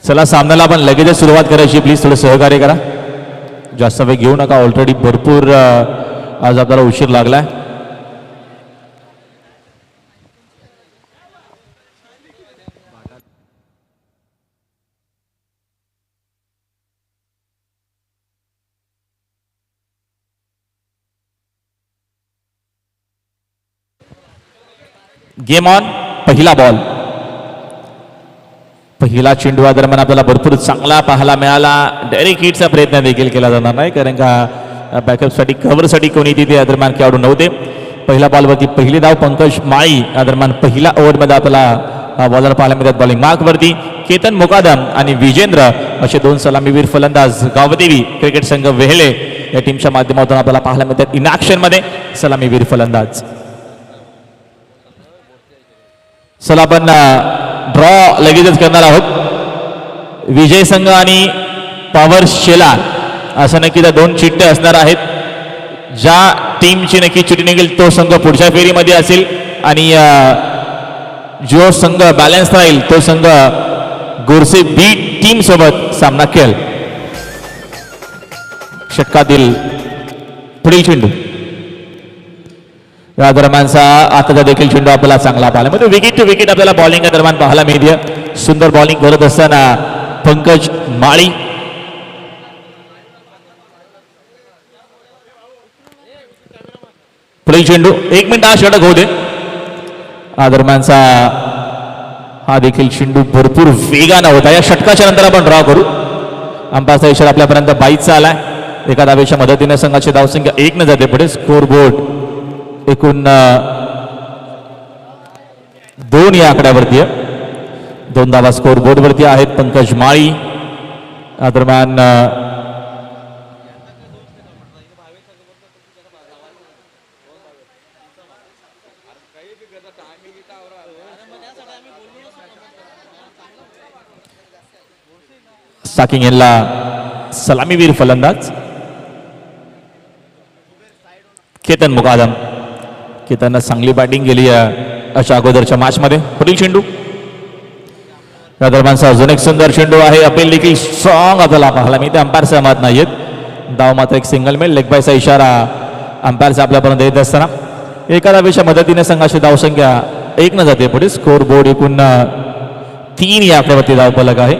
चला सामन्याला आपण लगेचच सुरुवात करायची. प्लीज थोडं सहकार्य करा, जास्त वेळ घेऊ नका. ऑलरेडी भरपूर आज आपल्याला उशीर लागलाय. Game on. पहिला बॉल, पहिला चेंडू दरम्यान आपल्याला भरपूर चांगला पाहायला मिळाला. डायरेक्ट हिटचा प्रयत्न देखील केला जाणार नाही, कारण का बॅकअपसाठी कव्हरसाठी कोणी तिथे दरम्यान खेळाडू नव्हते. पहिल्या बॉलवरती पहिली धाव पंकज माळी दरम्यान पहिल्या ओव्हरमध्ये आपल्याला बॉलर पाहायला मिळतात. बॉलिंग मार्कवरती केतन मुकादम आणि विजेंद्र असे दोन सलामीवीर फलंदाज गावदेवी क्रिकेट संघ वेहेळे या टीमच्या माध्यमातून आपल्याला पाहायला मिळतात. इन ॲक्शन मध्ये सलामीवीर फलंदाज. चला आपण ड्रॉ लगेचच करणार आहोत. विजय संघ आणि पॉवर शेलार असं नक्की त्या दोन चिठ्ठ्या असणार आहेत. ज्या टीमची नक्की चिठ्ठी निघेल तो संघ पुढच्या फेरीमध्ये असेल, आणि जो संघ बॅलन्स राहील तो संघ गोरसे बी टीम सोबत सामना खेळेल. षटकातील पुढील चेंडू या दरम्यानचा आताचा देखील चेंडू आपल्याला चांगला पाहायला म्हणजे विकेट टू विकेट आपल्याला बॉलिंग दरम्यान पाहायला मिळते. सुंदर बॉलिंग करत असताना पंकज माळी. पुढील चेंडू 1 मिनिट हा षटक होऊ दे. हा दरम्यानचा हा देखील चेंडू भरपूर वेगानं होता. या षटकाच्या नंतर आपण ड्रॉ करू. अंपायरचा इशारा आपल्यापर्यंत 22चा आलाय. एका धावेच्या मदतीने संघाची धावसंख्या 1 न जाते पुढे. स्कोर बोर्ड एकूण 2 या आकड्यावरती आहे. 2 धावा स्कोर बोर्ड वरती आहेत. पंकज माळी दरम्यान साकिंग यांना सलामीवीर फलंदाज केतन मुकादम. केतननं चांगली बॅटिंग केली अशा अगोदरच्या मॅच मध्ये. पुढील चेंडू या दरम्यानचा अजून एक सुंदर चेंडू आहे. अपील देखील स्ट्रॉंग आपल्याला पाहायला मिळते. अंपायर सहमत नाहीयेत. धाव मात्र एक सिंगल मिळेल. लेग बायचा इशारा अंपायरचा आपल्यापर्यंत येत असताना एका धावेच्या मदतीने संघाची धावसंख्या 1 न जाते पुढे. स्कोर बोर्ड एकूण 3 या आकड्यावरती धाव फलक आहे.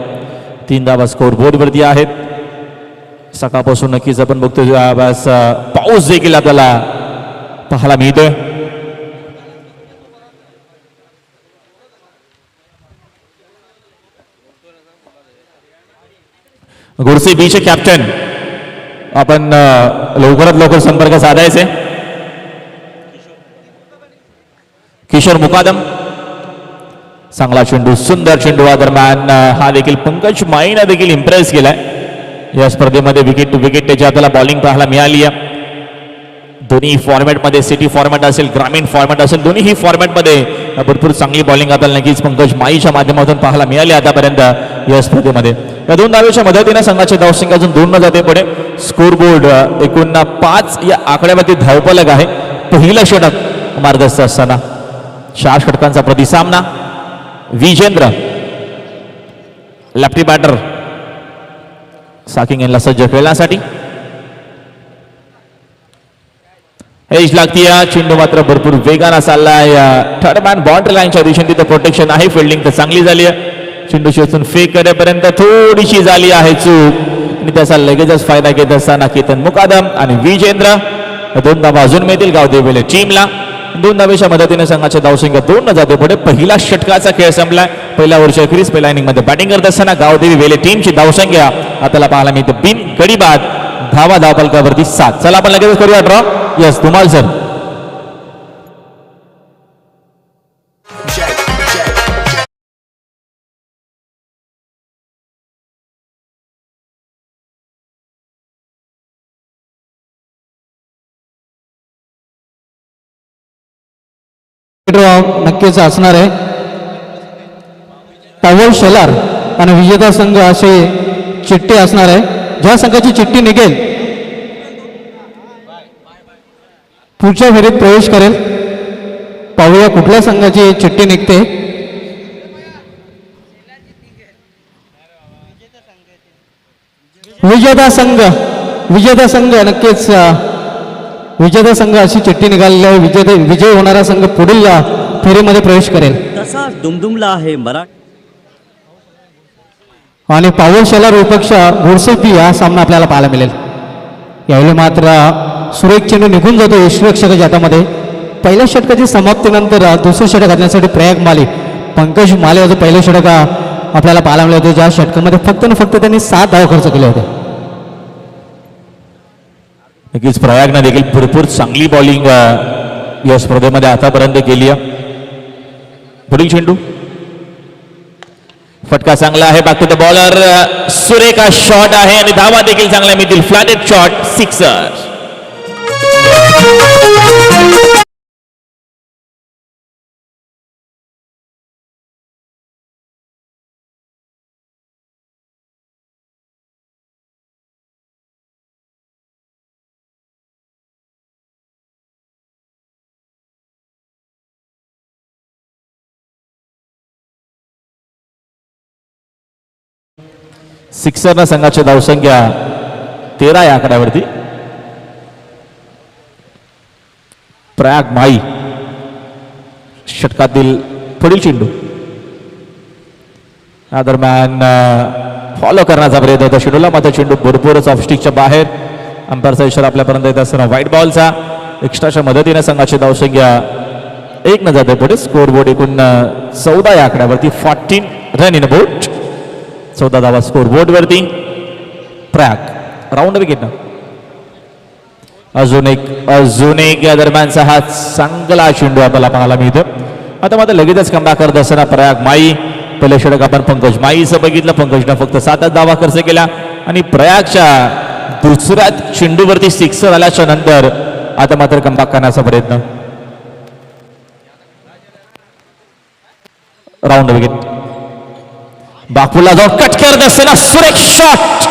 3 धावा स्कोर बोर्ड वरती आहेत. सकाळपासून नक्कीच आपण बघतोय पाऊस देखील आपल्याला पाहायला मिळतोय. गोडसे बीचे कॅप्टन आपण लवकरात लवकर संपर्क साधायचे. किशोर मुकादम चांगला चेंडू, सुंदर चेंडू दरम्यान हा देखील पंकज माळीने देखील इम्प्रेस केलाय. या स्पर्धेमध्ये विकेट टू विकेट त्याची आपल्याला बॉलिंग पाहायला मिळाली आहे. दोन्ही फॉर्मॅटमध्ये, सिटी फॉर्मॅट असेल ग्रामीण फॉर्मॅट असेल, दोन्ही फॉर्मॅटमध्ये भरपूर चांगली बॉलिंग आपल्याला नक्कीच पंकज माळीच्या माध्यमातून पाहायला मिळाली आतापर्यंत या स्पर्धेमध्ये. या 2 धावेच्या मदतीने संघाची धावसंख्या अजून 2 न जाते पुढे. स्कोर बोर्ड एकूण 5 या आकड्यावरती धावफलक आहे. पहिलं षटक मार्गस्थ असताना 4 षटकांचा प्रतिसामना. विजेंद्र लेफ्टी बॅटर साकिंग यांना सज्ज खेळण्यासाठी. एज लागती. चेंडू मात्र भरपूर वेगानं चाललाय. थर्ड मॅन बाउंड्री लाईनच्या दिशेने तिथं प्रोटेक्शन आहे. फिल्डिंग तर चांगली झाली आहे. चेंडू शेतून फेक करेपर्यंत थोडीशी झाली आहे चूक, आणि त्याचा लगेचच फायदा घेत असताना केतन मुकादम आणि विजेंद्र 2 धावा अजून मिळतील गावदेवी टीमला. 2 धावेच्या मदतीने संघाच्या धावसंख्या 2 न जाते पुढे. पहिला षटकाचा खेळ संपलाय. पहिल्या ओव्हरच्या अखेरीस पहिल्या इनिंग मध्ये बॅटिंग करत असताना गावदेवी वेले टीमची धावसंख्या आपल्याला पाहायला मिळते बिन गडी बाद धावा धावफलकावरती 7. चला आपण लगेच करूया ड्रॉ. यस तुम्हाला सर नक्कीच असणार आहे. पॉवर शेलार आणि विजेता संघ असे चिठ्ठी असणार आहे. ज्या संघाची चिठ्ठी निघेल पुढच्या फेरीत प्रवेश करेल. पाहूया कुठल्या संघाची चिठ्ठी निघते. विजेता संघ नक्कीच विजेता संघ अशी चिठ्ठी निघालेली आहे. विजय होणारा संघ पुढील फेरीमध्ये प्रवेश करेल. तसा दुमदुमला आहे मराठी आणि पावर शेलार विपक्ष घोडसेपी हा सामना आपल्याला पाहायला मिळेल. यावेळी मात्र सुरेख चेंडू निघून जातो यष्टीरक्षकाच्या हातामध्ये. पहिल्या षटकाची समाप्तीनंतर दुसरं षटक घालण्यासाठी प्रयाग माली पंकज माले याचं पहिलं षटक आपल्याला पाहायला मिळालं होतं, ज्या षटकामध्ये फक्त न फक्त त्यांनी 7 धाव खर्च केले होते. नक्कीच प्रयागनं देखील भरपूर चांगली बॉलिंग या स्पर्धेमध्ये आतापर्यंत केली आहे. पुढील चेंडू फटका चांगला आहे. Back to the bowler. सुरेखा शॉट आहे आणि धावा देखील चांगल्या मिळतील. Flatted shot, sixer. सिक्सरनं संघाची धावसंख्या 13 या आकड्यावरती. प्रयाग माई षटकातील पुढील चेंडू या दरम्यान फॉलो करण्याचा प्रयत्न होता चेंडूला, मात्र चेंडू भरपूरच ऑफस्टिकच्या बाहेर. अंपायरचा इशारा आपल्यापर्यंत येत असताना व्हाईट बॉलचा एक्स्ट्राच्या मदतीने संघाची धावसंख्या 1 न जाते पुढे. स्कोर बोर्ड एकूण 14 या आकड्यावरती. 14 रन इन बोट. 14 धावा स्कोर बोर्ड वरती. Prayag round wicket. अजून एक या दरम्यानचा हा चांगला चेंडू आपल्याला पाहायला मिळतो. आता मात्र लगेचच कमबॅक करत असताना प्रयाग माई. पहिलं षटक आपण पंकज माईचं बघितलं. पंकजनं फक्त 7च धावा खर्च केला आणि प्रयागच्या दुसऱ्या चेंडूवरती सिक्सर आल्याच्या नंतर आता मात्र कमबॅक करण्याचा प्रयत्न. Round wicket. बापूला जाऊन कट करत असताना सुरेख शॉट.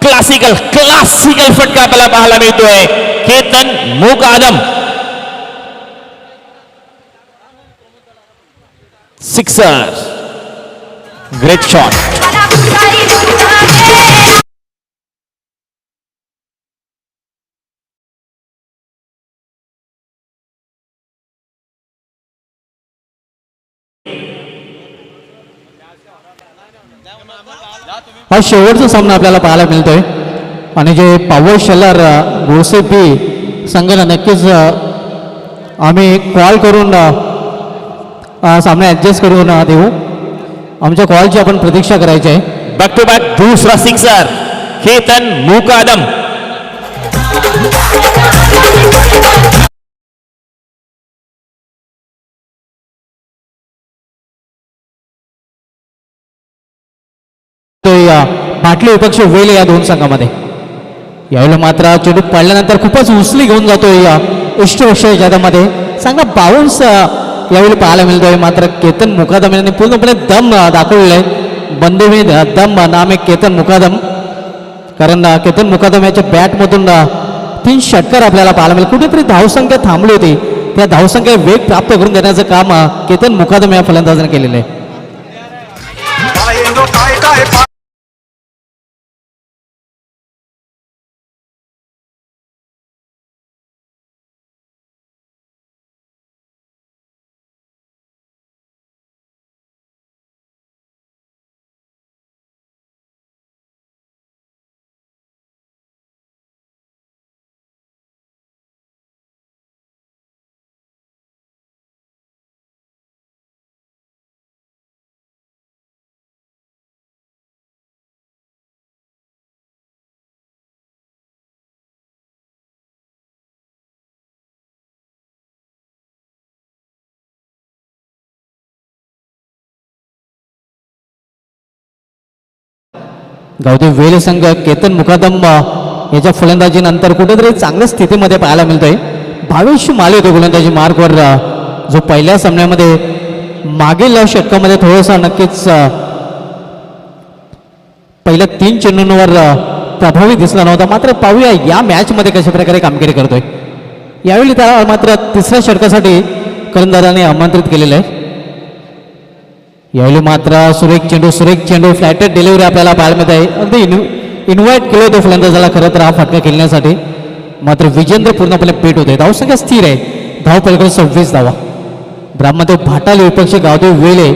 क्लासिकल फटका आपल्याला पाहायला मिळतोय. केतन मुकादम. सिक्सर. Great shot. हा शेवटचा सामना आपल्याला पाहायला मिळतोय आणि जे पॉवर शेलर घोडसेपी संघाला नक्कीच आम्ही कॉल करून सामना ॲडजस्ट करून देऊ. आमच्या कॉलची आपण प्रतीक्षा करायची आहे. बॅक टू बॅक दुसरा सिक्सर. केतन मुकादम. बाटली विपक्ष होईल या दोन संघामध्ये. यावेळेला मात्र चेंडू पडल्यानंतर खूपच उचली घेऊन जातोय या इष्टरक्षक जातामध्ये. चांगला बाउन्स यावेळी पाहायला मिळतोय. मात्र केतन मुकादम यांनी पूर्णपणे दम दाखवलेला आहे. बंदे में दम नाम आहे केतन मुकादम. कारण केतन मुकादम याच्या बॅटमधून 3 षटकार आपल्याला पाहायला मिळेल. कुठेतरी धावसंख्या थांबली होती. त्या धावसंख्या वेग प्राप्त करून देण्याचं काम केतन मुकादम या फलंदाजाने केलेलं आहे. गावदेव वेल संघ केतन मुकादम याच्या फलंदाजीनंतर कुठेतरी चांगल्या स्थितीमध्ये पाहायला मिळतोय. 22 माले होते गोलंदाजी मार्कवर, जो पहिल्या सामन्यामध्ये मागील षटकामध्ये थोडंसं नक्कीच पहिल्या 3 चेंडूंवर प्रभावी दिसला नव्हता. मात्र पाहूया या मॅचमध्ये कशा प्रकारे कामगिरी करतोय. यावेळी त्याला मात्र तिसऱ्या षटकासाठी कर्णधाराने आमंत्रित केलेलं आहे. यावेळी मात्र सुरेख चेंडू फ्लॅटेड डिलिव्हरी आपल्याला पाहायला मिळत आहे. अगदी इन्व्हाइट केलं होतं फलंदाजाला खरं तर हा फटका खेळण्यासाठी, मात्र विजेंद्र पूर्णपणे पेट होते. धावसंख्या स्थिर आहे, धाव पलीकडे 26 धावा. ब्राह्मदेव भाटाल विपक्ष गावदेव वेळे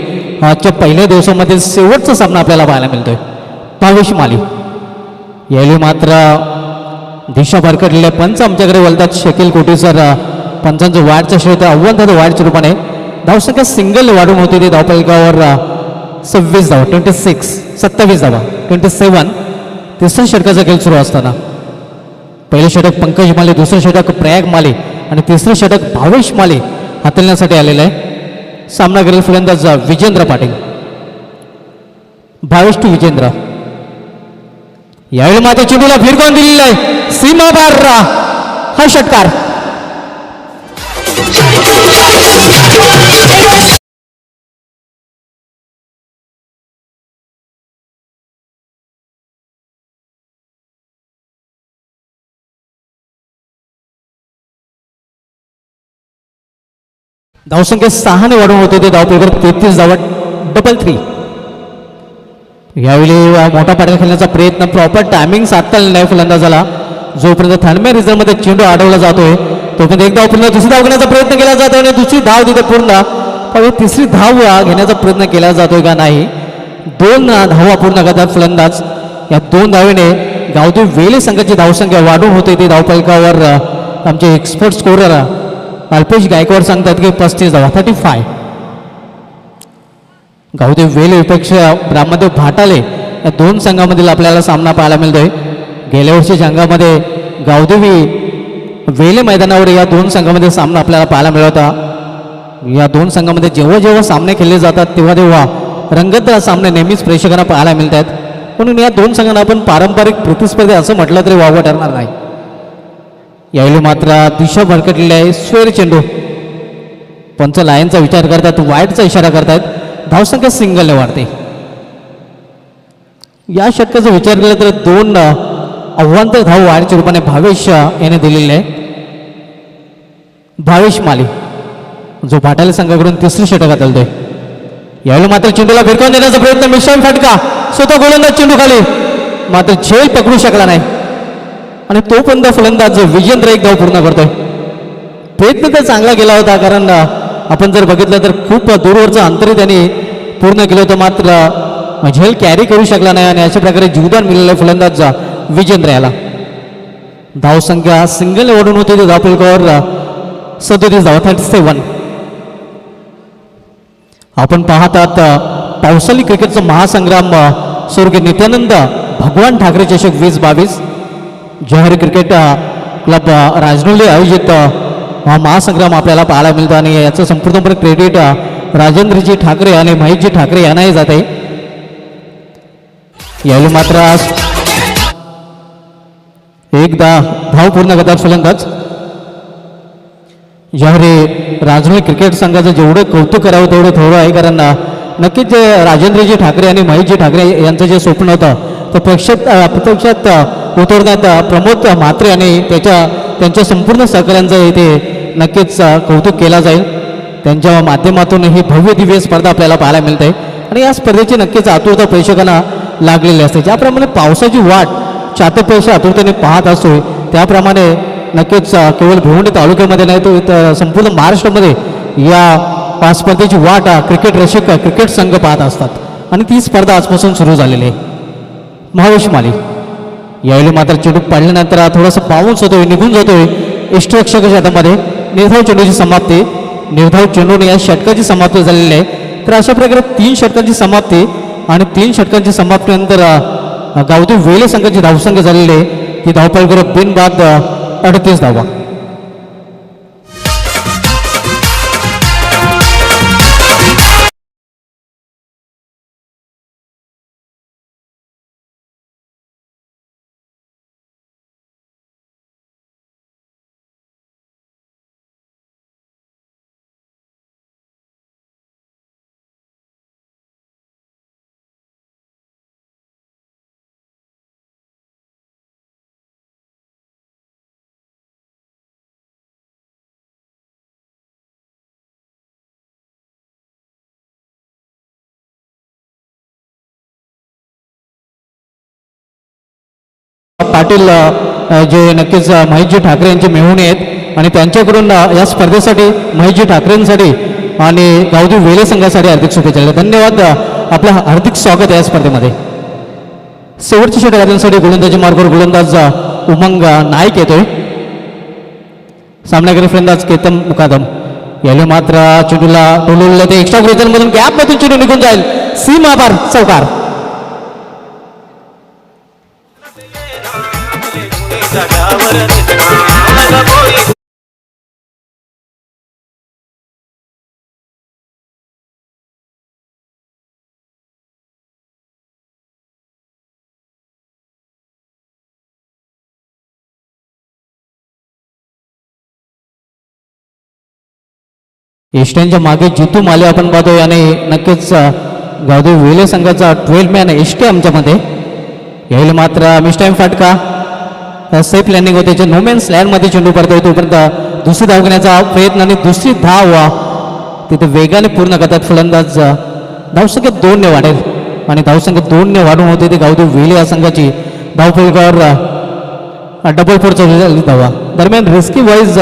आजच्या पहिल्या दिवसामध्ये शेवटचा सामना आपल्याला पाहायला मिळतोय. 22 माली यावेळी मात्र दिशा भरकटलेल्या पंच आमच्याकडे बोलतात. शकील कोटी सर पंचांचं वाढच्या श्रेय आव्हान त्याचं वाढच्या रूपाने धावसंख्या सिंगल वाढून होती. ते धावपलकावर 26 धावा, 27 धावा, 27. तिसऱ्या षटकाचा खेळ सुरू असताना पहिले षटक पंकज माले, दुसरं षटक प्रयाग माले आणि तिसरं षटक भावेश माले हाताळण्यासाठी आलेलं आहे. सामना करेल फलंदाज विजेंद्र पाटील. भावेश टू विजेंद्र. यावेळी मात्र चेंडूला भिरकावून दिलेला आहे, सीमा पार हा षटकार. धावसंख्या 6 वाढून होते. ते धावपलकर 33 धावा, 3. यावेळी मोठा पाठा खेळण्याचा प्रयत्न, प्रॉपर टायमिंग साधता नाही फलंदाजाला. जोपर्यंत थर्डमॅन रिझर्वमध्ये चेंडू अडवला जातोय तोपर्यंत एक धाव पूर्ण, दुसरी धाव घेण्याचा प्रयत्न केला जातोय आणि दुसरी धाव तिथे पूर्ण. पण तिसरी धाव घेण्याचा प्रयत्न केला जातोय का नाही. 2 धावा पूर्ण करतात फलंदाज. या 2 धावेने गावदेव वेले संघाची धावसंख्या वाढून होते. ते धावपलकावर आमचे एक्सपर्ट स्कोरर अल्पेश गायकवाड सांगतात की 35 धावा, 35. गावदेव वेले विपक्ष ब्राह्मदेव भाटाले या 2 संघामधील आपल्याला सामना पाहायला मिळतोय. गेल्या वर्षीच्या अंगामध्ये गावदेवी वेले मैदानावर या 2 संघामध्ये सामना आपल्याला पाहायला मिळत होता. या 2 संघामध्ये जेव्हा जेव्हा सामने खेळले जातात तेव्हा तेव्हा रंगतदार सामने नेहमीच प्रेक्षकांना पाहायला मिळतात. म्हणून या 2 संघांना आपण पारंपरिक प्रतिस्पर्धी असं म्हटलं तरी वावं ठरणार नाही. यावेळी मात्र दिशा भरकटलेली आहे. स्वेर चेंडू. पंच लायनचा विचार करतात, वाईटचा इशारा करतात. धावसंख्या सिंगलने वाढते. या षटकाचा विचार केला तर 2 अव्वांतर धाव वाढच्या रूपाने भावेश याने दिलेले आहे. भावेश माली जो भाटाले संघाकडून तिसरी षटक हाताळतोय. यावेळी मात्र चेंडूला भिरकावून देण्याचा प्रयत्न, मिश्रण फटका, स्वतः गोलंदाज चेंडू खाली, मात्र झेल पकडू शकला नाही आणि तोपर्यंत फलंदाज विजेंद्र एक धाव पूर्ण करतोय. प्रयत्न तर चांगला केला होता, कारण आपण जर बघितलं तर खूप दूरवरचं अंतरही त्यांनी पूर्ण केलं होतं, मात्र झेल कॅरी करू शकला नाही आणि अशा प्रकारे जीवदान मिळालं फलंदाज विजेंद्र याला. धावसंख्या सिंगल ओढून होती. ते धावपलकावर 37 धावा, 37. आपण पाहतात पावसाळी क्रिकेटचा महासंग्राम स्वर्गीय नित्यानंद भगवान ठाकरे चषक 2022 जवाहरी क्रिकेट क्लब राजनोली आयोजित हा महासंग्राम आपल्याला पाहायला मिळतो आणि याचं संपूर्णपणे क्रेडिट राजेंद्रजी ठाकरे आणि महेशजी ठाकरे यांनाही जाते. यावेळी मात्र एकदा धाव पूर्ण करतात फलंदाज. जवाहरी राजनोली क्रिकेट संघाचं जेवढं कौतुक करावं तेवढं थोडं आहे, कारण नक्कीच जे राजेंद्रजी ठाकरे आणि महेशजी ठाकरे यांचं जे स्वप्न होतं तर प्रत्यक्षात उतरण्यात प्रमोद म्हात्रे आणि त्यांच्या संपूर्ण सहकाऱ्यांचं इथे नक्कीच कौतुक केला जाईल. त्यांच्या माध्यमातून ही भव्य दिव्य स्पर्धा आपल्याला पाहायला मिळते आणि या स्पर्धेची नक्कीच आतुरता प्रेक्षकांना लागलेली असते. ज्याप्रमाणे पावसाची वाट चातक आतुरतेने पाहत असतो त्याप्रमाणे नक्कीच केवळ भिवंडी तालुक्यामध्ये नाही तर संपूर्ण महाराष्ट्रामध्ये या स्पर्धेची वाट क्रिकेट रसिक क्रिकेट संघ पाहत असतात आणि ती स्पर्धा आजपासून सुरू झालेली आहे. भावेश माली यावेळी मात्र चेंडू पडल्यानंतर थोडासा बाउन्स होतोय, निघून जातोय इष्टरक्षकाच्या हातामध्ये. निर्धाव चेंडूची समाप्ती, निर्धाव चेंडूने या षटकाची समाप्ती झालेली आहे. तर अशा प्रकारे 3 षटकांची समाप्ती आणि 3 षटकांची समाप्तीनंतर गावदेव वेले संघाची धावसंख्या झालेली आहे. ती धावपळ बिनबाद 38 धावा. पाटील जे नक्कीच महेशजी ठाकरे यांचे मेहुणे आहेत आणि त्यांच्याकडून या स्पर्धेसाठी महेशजी ठाकरेंसाठी आणि गावदेवी वेले संघासाठी हार्दिक शुभेच्छा. धन्यवाद. आपलं हार्दिक स्वागत आहे या स्पर्धेमध्ये. शेवटच्या षटकांसाठी गोलंदाजी मार्गावर गोलंदाज उमंग नाईक येतोय. सामनागिरी फलंदाज केतन मुकादम. याला मात्र चेंडूला टोलवलं ते एक्स्ट्रा ग्रुजनमधून गॅपमधून चेंडू निघून जाईल. सीमा पार चौकार. एष्ट्यांच्या मागे जितू माले आपण पाहतोय आणि नक्कीच गावदेवी वेले संघाचा 12 मॅन एष्टे आमच्यामध्ये. यायला मात्र मिस्टाईम फाटका सेफ लँडिंग होते जे नोमॅन्स लँडमध्ये चेंडू पडतोय तोपर्यंत दुसरी धाव घेण्याचा प्रयत्न आणि दुसरी धाव तिथे वेगाने पूर्ण करतात फलंदाज. धावसंख्या 2ने वाढेल आणि धावसंख्या 2ने वाढून होते ते गावदेवी वेले या संघाची धावफलकावर डबल फोरचा धावा. दरम्यान रिस्की वाईज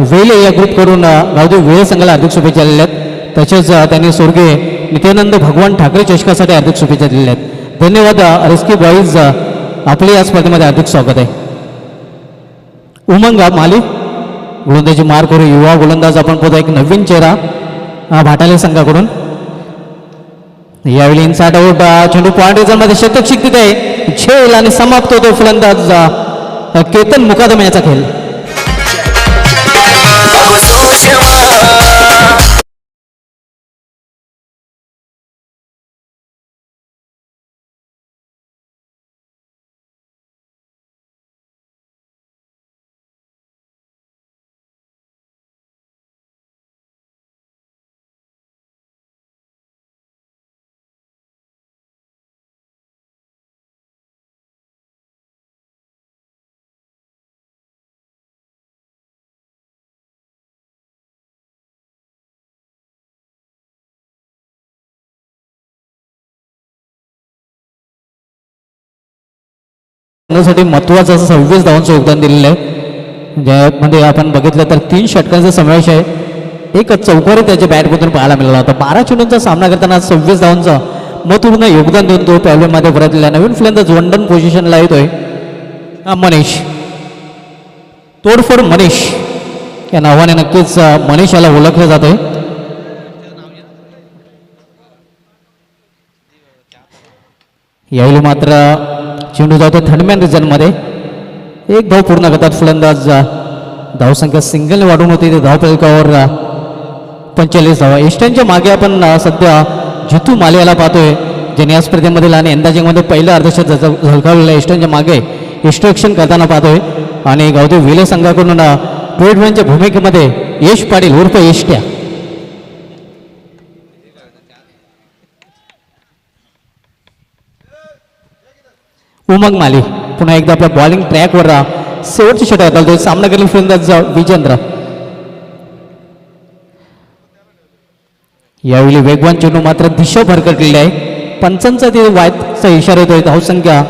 वेले या ग्रुप करून गावदेवी वेले संघाला हार्दिक शुभेच्छा दिलेल्या आहेत. तसेच त्यांनी स्वर्गीय नित्यानंद भगवान ठाकरे चषकासाठी हार्दिक शुभेच्छा दिलेल्या आहेत. धन्यवाद. रिस्की बॉईज आपले या स्पर्धेमध्ये हार्दिक स्वागत आहे. उमंग माली गोलंदाजी मार करू युवा गोलंदाज आपण पाहतो एक नवीन चेहरा भाटाले संघाकडून. यावेळी इनसाइड आउट चेंडू पॉइंट रिझनमध्ये शतक शिकत आहे. झेल आणि समाप्त होतो फलंदाज केतन मुकादम याचा खेळ. साठी महत्वाचं असं 26 धावांचं योगदान दिलेलं आहे. ज्यामध्ये आपण बघितलं तर 3 षटकांचा समावेश आहे. एक चौकारी त्याच्या बॅटमधून पाहायला मिळाला होता. 12 चेंडूंचा सामना करताना 26 धावांचं महत्त्वपूर्ण योगदान देऊन तो पॅव्हलियनमध्ये परतलेला नवीन फलंदाज वंडन पोझिशनला येतोय मनीष. तोडफोड मनीष या नावाने नक्कीच मनीष याला ओळखलं जात आहे. यावेळी मात्र चेंडू जातो थर्डमॅन रिजनमध्ये. एक धाव पूर्ण करतात फलंदाज. धावसंख्या सिंगलने वाढून होती ते धावफलकावर 45 धावा. एष्ट्यांच्या मागे आपण सध्या जितू माले याला पाहतोय ज्याने या स्पर्धेमधील आणि अंदाजिंगमध्ये पहिलं अर्धशत झळकावलेलं एष्ट्यांच्या मागे एक्स्ट्रॅक्शन करताना पाहतोय. आणि गावदेवी वेले संघाकडून ट्रेडमॅनच्या भूमिकेमध्ये यश पाटील उर्फ एष्ट्या. उमंग माली पुन्हा एकदा आपल्या बॉलिंग ट्रॅकवर शेवटची षटक घालतोय. सामना करेल फलंदाज विजेंद्र. यावेळी वेगवान चेंडू मात्र दिशा भरकटलेली आहे. पंचांचा ते वायचा इशारा येतोय. धावसंख्या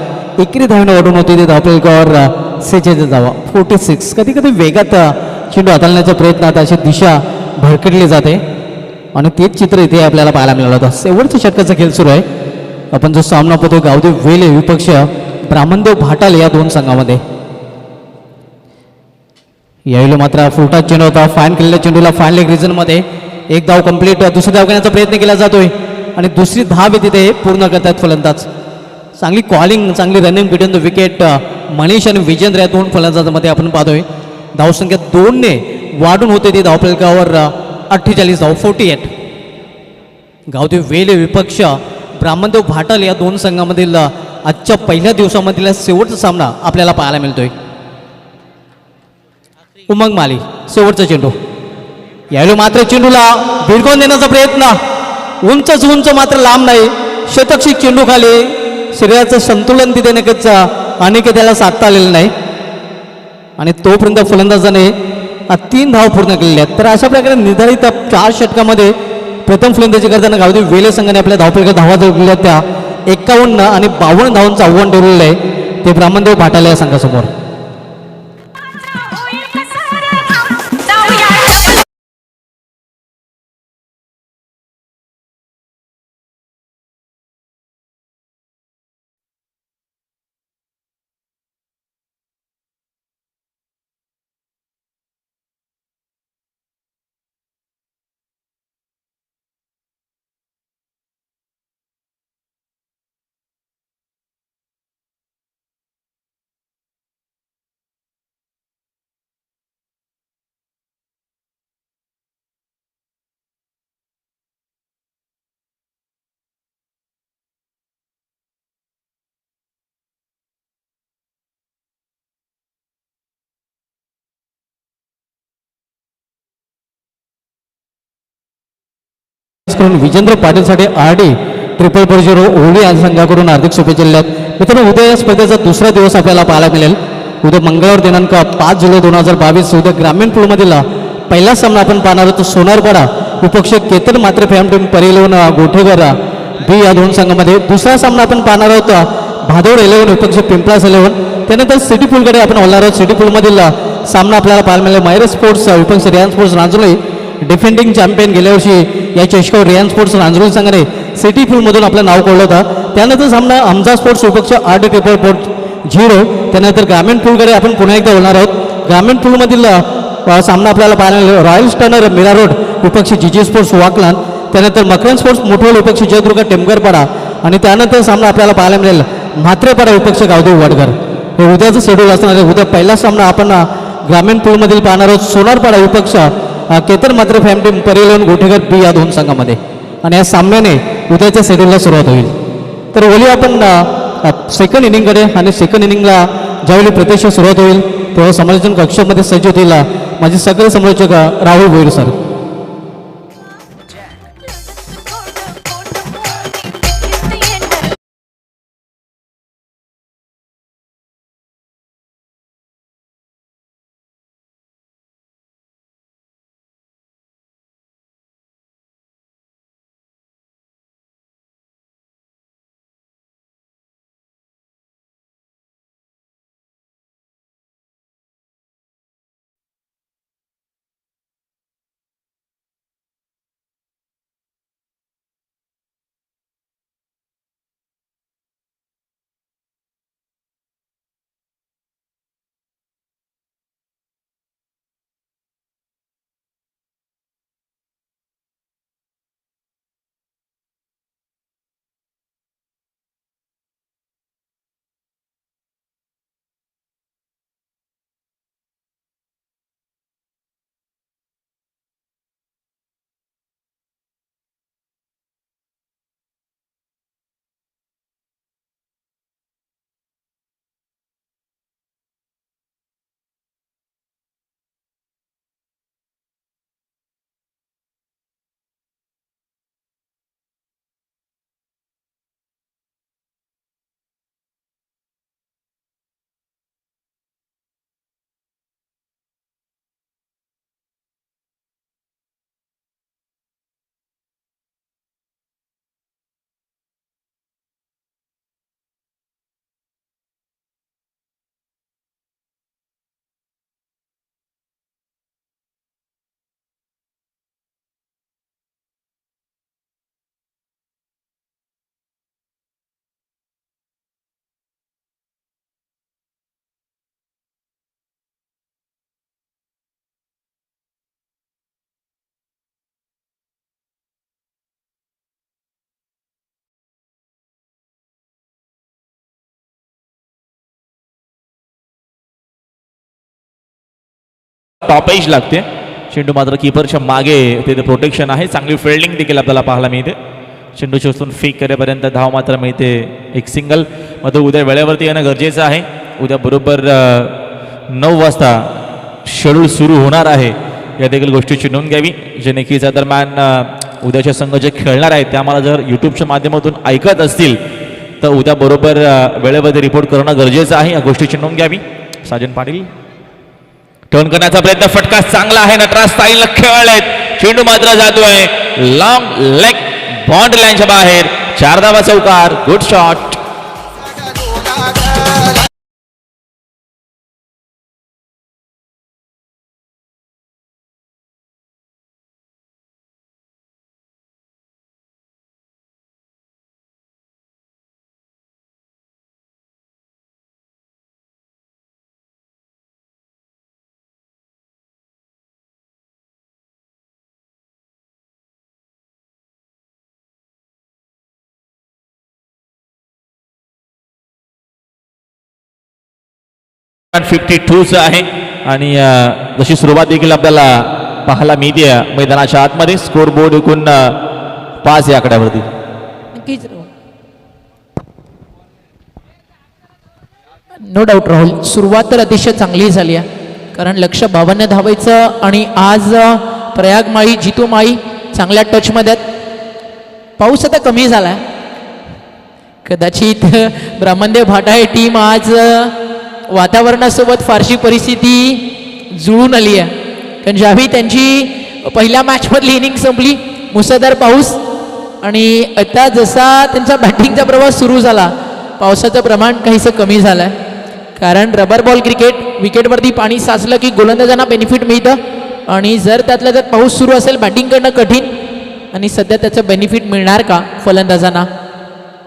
एकरी धावणे वाढून होती ते धावफलकावर 46 धावा 46. कधी कधी वेगात चेंडू हाताळण्याचा प्रयत्न आता अशी दिशा भरकटली जाते आणि तेच चित्र इथे आपल्याला पाहायला मिळालं होतं. शेवटच्या षटकाचा खेळ सुरू आहे. आपण जो सामना पाहतोय गावदेवी वेले विपक्ष ब्राह्मणदेव भाटाले या 2 संघामध्ये. यावेळी मात्र फुलटा चेंडू होता. फाईन केलेल्या चेंडूला फाईन लेग रिजनमध्ये एक धाव कंप्लीट. दुसरी धाव घेण्याचा प्रयत्न केला जातोय आणि दुसरी धाव तिथे पूर्ण करतात फलंदाज. चांगली कॉलिंग चांगली running between the wicket Manish आणि विजेंद्र या 2 फलंदाजांमध्ये आपण पाहतोय. धावसंख्या 2ने वाढून होते ते धावफलकावर 48 धाव 48. गावदेवी वेले विपक्ष ब्राह्मणदेव भाटाल या 2 संघामधील आजच्या पहिल्या दिवसामधील शेवटचा सामना आपल्याला पाहायला मिळतोय. उमंग माली शेवटचा चेंडू. यावेळी मात्र चेंडूला भिरकावून देण्याचा प्रयत्न. उंच मात्र लांब नाही. शतकशिक चेंडू खाली शरीराचं संतुलन तिथे नक्कीच अनेक त्याला साधता आलेलं नाही आणि तोपर्यंत फलंदाजाने 3 धाव पूर्ण केलेल्या आहेत. तर अशा प्रकारे निर्धारित 4 षटकामध्ये प्रथम फलंदाजी करताना गावदेवी वेले संघाने आपल्या धावफलकात धावा जोडलेल्या त्या 51 आणि 52 धावांचं आव्हान ठेवलेलं आहे. ते ब्राह्मणदेव पाटाले या संघासमोर. करून विजेंद्र पाटीलसाठी RD 4440 ओली या संघाकडून हार्दिक शुभेच्छा दिल्या आहेत. मित्रांनो, उद्या या स्पर्धेचा दुसरा दिवस आपल्याला पाहायला मिळेल. उद्या मंगळवार दिनांक 5 जुलै 2022 उद्या ग्रामीण पूलमधील पहिला सामना आपण पाहणार आहोत. सोनारपाडा विपक्ष केतन मात्रे फॅम टीम परिलेवन गोठेगर बी या दोन संघामध्ये. दुसरा सामना आपण पाहणार आहोत भादोड 11 विपक्ष पिंपळास 11. त्यानंतर सिटी पूलकडे आपण बोलणार आहोत. सिटी पूलमधील सामना आपल्याला पाहायला मिळेल. मायरे स्पोर्ट्स विपक्ष रियान स्पोर्ट्स रांजोळी डिफेंडिंग चॅम्पियन गेल्या वर्षी या चषकावर रियान स्पोर्ट्स रांजोळी संघाने सिटी पूलमधून आपलं नाव कोरलं होतं. त्यानंतर सामना हमजा स्पोर्ट्स विपक्ष RD 0. त्यानंतर ग्रामीण पूलकडे आपण पुन्हा एकदा बोलणार आहोत. ग्रामीण पूलमधील सामना आपल्याला पाहायला मिळेल. रॉयल स्टर्नर मीरा रोड विपक्ष GG स्पोर्ट्स वाकलान. त्यानंतर मकरन स्पोर्ट्स मोठोल विपक्ष जयदुर्ग टेमगरपाडा. आणि त्यानंतर सामना आपल्याला पाहायला मिळेल म्हात्रेपाडा विपक्ष गावदेव वडगर. हे उद्याचं शेड्यूल असणार आहे. उद्या पहिला सामना आपण ग्रामीण पूलमधील पाहणार आहोत. सोनारपाडा विपक्ष केतन मात्र फॅम टीम परिलेवन गोठेगर बी या दोन संघामध्ये. आणि या सामन्याने उद्याच्या शेड्यूलला सुरुवात होईल. तर ओली आपण सेकंड इनिंगकडे आणि सेकंड इनिंगला ज्यावेळी प्रत्यक्ष सुरुवात होईल तेव्हा समालोचन कक्षामध्ये सज्ज होतील माझे सगळे समालोचक Rahul Bhoir sir. Top edge लागते. चेंडू मात्र कीपरच्या मागे तिथे प्रोटेक्शन आहे. चांगली फिल्डिंग देखील आपल्याला पाहायला मिळते. चेंडू शोषून फेक करेपर्यंत धाव मात्र मिळते. एक सिंगल मात्र उद्या वेळेवरती येणं गरजेचं आहे. उद्या बरोबर 9 वाजता शेड्यूल सुरू होणार आहे. या देखील गोष्टीची नोंद घ्यावी. जेणेकीच्या दरम्यान उद्याचे संघ जे खेळणार आहेत ते आम्हाला जर यूट्यूबच्या माध्यमातून ऐकत असतील तर उद्या बरोबर वेळेवरती रिपोर्ट करणं गरजेचं आहे. या गोष्टीची नोंद घ्यावी. साजन पाटील टर्न करण्याचा प्रयत्न, फटका चांगला आहे. नटराज स्टाईलला खेळलेत. चेंडू मात्र जातोय लॉंग लेग बॉन्ड लाईनच्या बाहेर. 4 धावा चौकार. Good shot. 52 आहे आणि जशी सुरुवात देखील आपल्याला पाहायला मिळते मैदानाच्या आतमध्ये. स्कोर बोर्ड एकूण 5 या आकड्यावरती. नक्कीच नो डाऊट राहुल, सुरुवात तर अतिशय चांगली झाली आहे, कारण लक्ष 52 धावायचं आणि आज प्रयागमाळी जितूमाळी चांगल्या टचमध्ये आहेत. पाऊस आता कमी झाला आहे, कदाचित ब्रह्मदेव भाटा ही टीम आज वातावरणासोबत फारशी परिस्थिती जुळून आली आहे, कारण ज्यावेळी त्यांची पहिल्या मॅचमधली इनिंग संपली मुसळधार पाऊस आणि आता जसा त्यांचा बॅटिंगचा प्रवास सुरू झाला पावसाचं प्रमाण काहीसं कमी झालं आहे, कारण रबर बॉल क्रिकेट विकेटवरती पाणी साचलं की गोलंदाजांना बेनिफिट मिळतं आणि जर त्यातल्या त्यात पाऊस सुरू असेल बॅटिंग करणं कठीण आणि सध्या त्याचं बेनिफिट मिळणार का फलंदाजांना,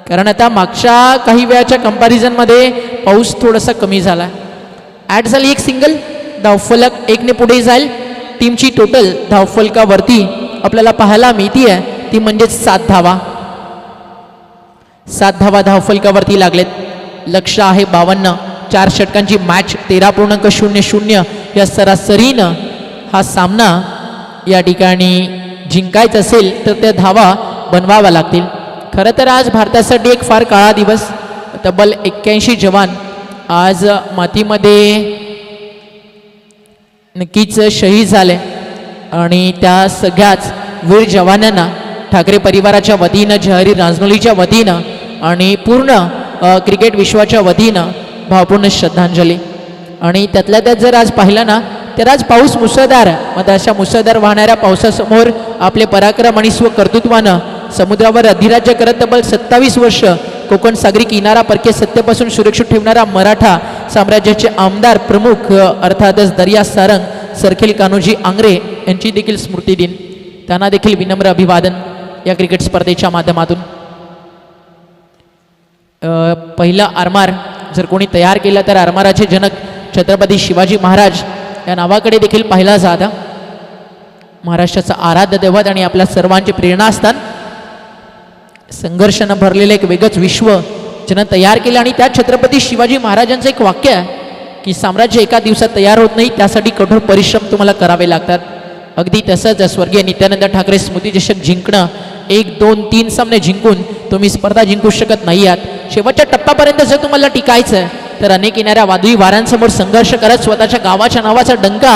कारण आता मागच्या काही वेळाच्या कंपॅरिझनमध्ये पाऊस थोडासा कमी झाला आहे. ॲड झाली एक सिंगल, धावफलक 1ने पुढे जाईल. टीमची टोटल धावफलकावरती आपल्याला पाहायला मिळती आहे ती म्हणजेच 7 धावा. 7 धावा धावफलकावरती लागलेत. लक्ष आहे 52. 4 षटकांची मॅच 13.00 या सरासरीनं हा सामना या ठिकाणी जिंकायचा असेल तर त्या धावा बनवाव्या लागतील. खरं तर आज भारतासाठी एक फार काळा दिवस. तब्बल 81 जवान आज मातीमध्ये नक्कीच शहीद झाले आणि त्या सगळ्याच वीर जवानांना ठाकरे परिवाराच्या वतीनं, जहारी राजनोलीच्या वतीनं आणि पूर्ण क्रिकेट विश्वाच्या वतीनं भावपूर्ण श्रद्धांजली. आणि त्यातल्या त्यात जर आज पाहिलं ना तर आज पाऊस मुसळधार, मग अशा मुसळधार वाहणाऱ्या पावसासमोर आपले पराक्रम आणि स्वकर्तृत्वानं समुद्रावर अधिराज्य करत तब्बल 27 वर्ष कोकण सागरी किनारा परकीय सत्तेपासून सुरक्षित ठेवणारा मराठा साम्राज्याचे आमदार प्रमुख अर्थातच दर्या सारंग सरखेल कान्होजी आंग्रे यांची देखील स्मृती दिन. त्यांना देखील विनम्र अभिवादन या क्रिकेट स्पर्धेच्या माध्यमातून. पहिलं आरमार जर कोणी तयार केलं तर आरमाराचे जनक छत्रपती शिवाजी महाराज या नावाकडे देखील पाहिला जातं. महाराष्ट्राचं आराध्य दैवत आणि आपल्या सर्वांचे प्रेरणास्थान. संघर्षानं भरलेलं एक वेगळंच विश्व ज्यानं तयार केलं आणि त्या छत्रपती शिवाजी महाराजांचं एक वाक्य आहे की साम्राज्य एका दिवसात तयार होत नाही, त्यासाठी कठोर परिश्रम तुम्हाला करावे लागतात. अगदी तसंच स्वर्गीय नित्यानंद ठाकरे स्मृती चषक जिंकणं 1, 2, 3 सामने जिंकून तुम्ही स्पर्धा जिंकू शकत नाही आहात. शेवटच्या टप्प्यापर्यंत जर तुम्हाला टिकायचं आहे तर अनेक येणाऱ्या वादळी वारांसमोर संघर्ष करत स्वतःच्या गावाच्या नावाचा डंका